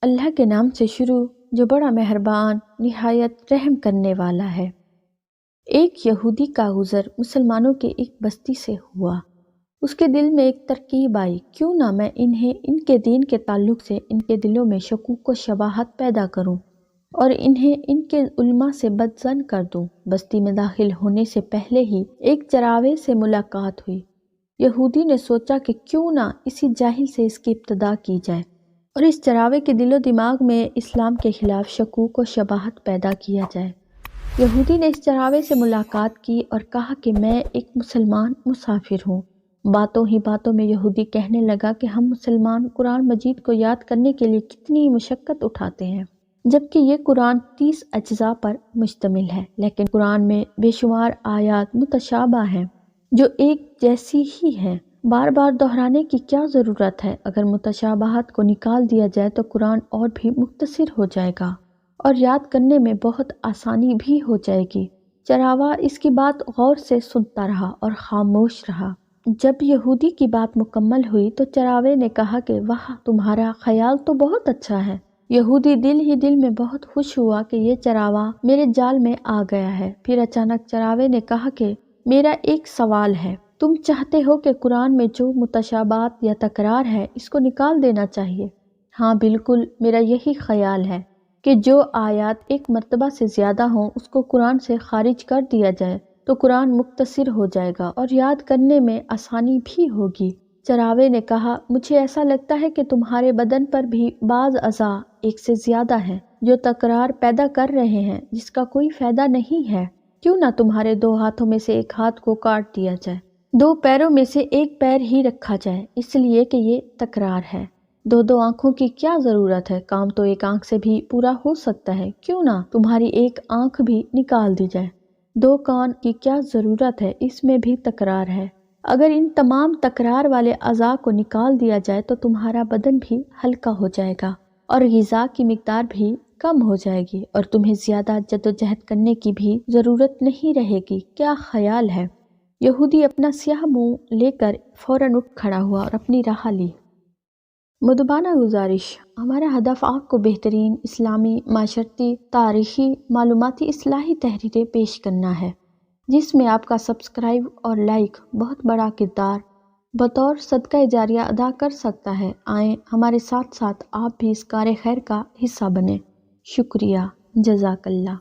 اللہ کے نام سے شروع جو بڑا مہربان نہایت رحم کرنے والا ہے۔ ایک یہودی کا گزر مسلمانوں کے ایک بستی سے ہوا۔ اس کے دل میں ایک ترکیب آئی، کیوں نہ میں انہیں ان کے دین کے تعلق سے ان کے دلوں میں شکوک و شبہات پیدا کروں اور انہیں ان کے علماء سے بدظن کر دوں۔ بستی میں داخل ہونے سے پہلے ہی ایک چراوے سے ملاقات ہوئی۔ یہودی نے سوچا کہ کیوں نہ اسی جاہل سے اس کی ابتدا کی جائے اور اس چراوے کے دل و دماغ میں اسلام کے خلاف شکوک و شبہات پیدا کیا جائے۔ یہودی نے اس چراوے سے ملاقات کی اور کہا کہ میں ایک مسلمان مسافر ہوں۔ باتوں ہی باتوں میں یہودی کہنے لگا کہ ہم مسلمان قرآن مجید کو یاد کرنے کے لیے کتنی مشقت اٹھاتے ہیں، جبکہ یہ قرآن 30 اجزاء پر مشتمل ہے، لیکن قرآن میں بے شمار آیات متشابہ ہیں جو ایک جیسی ہی ہیں۔ بار بار دہرانے کی کیا ضرورت ہے؟ اگر متشابہات کو نکال دیا جائے تو قرآن اور بھی مختصر ہو جائے گا اور یاد کرنے میں بہت آسانی بھی ہو جائے گی۔ چراوا اس کی بات غور سے سنتا رہا اور خاموش رہا۔ جب یہودی کی بات مکمل ہوئی تو چراوے نے کہا کہ واہ، تمہارا خیال تو بہت اچھا ہے۔ یہودی دل ہی دل میں بہت خوش ہوا کہ یہ چراوا میرے جال میں آ گیا ہے۔ پھر اچانک چراوے نے کہا کہ میرا ایک سوال ہے، تم چاہتے ہو کہ قرآن میں جو متشابہات یا تکرار ہے اس کو نکال دینا چاہیے؟ ہاں بالکل، میرا یہی خیال ہے کہ جو آیات ایک مرتبہ سے زیادہ ہوں اس کو قرآن سے خارج کر دیا جائے تو قرآن مختصر ہو جائے گا اور یاد کرنے میں آسانی بھی ہوگی۔ چراوے نے کہا، مجھے ایسا لگتا ہے کہ تمہارے بدن پر بھی بعض اعضاء ایک سے زیادہ ہیں جو تکرار پیدا کر رہے ہیں جس کا کوئی فائدہ نہیں ہے۔ کیوں نہ تمہارے 2 ہاتھوں میں سے ایک ہاتھ کو کاٹ دیا جائے، 2 پیروں میں سے ایک پیر ہی رکھا جائے، اس لیے کہ یہ تکرار ہے۔ 2 آنکھوں کی کیا ضرورت ہے؟ کام تو ایک آنکھ سے بھی پورا ہو سکتا ہے، کیوں نہ تمہاری ایک آنکھ بھی نکال دی جائے۔ 2 کان کی کیا ضرورت ہے؟ اس میں بھی تکرار ہے۔ اگر ان تمام تکرار والے اعضاء کو نکال دیا جائے تو تمہارا بدن بھی ہلکا ہو جائے گا اور غذا کی مقدار بھی کم ہو جائے گی اور تمہیں زیادہ جدوجہد کرنے کی بھی ضرورت نہیں رہے گی۔ کیا خیال ہے؟ یہودی اپنا سیاہ منہ لے کر فوراً اٹھ کھڑا ہوا اور اپنی راہ لی۔ مدبانہ گزارش: ہمارا ہدف آپ کو بہترین اسلامی، معاشرتی، تاریخی، معلوماتی اصلاحی تحریریں پیش کرنا ہے، جس میں آپ کا سبسکرائب اور لائک بہت بڑا کردار بطور صدقہ جاریہ ادا کر سکتا ہے۔ آئیں ہمارے ساتھ ساتھ آپ بھی اس کار خیر کا حصہ بنیں۔ شکریہ، جزاک اللہ۔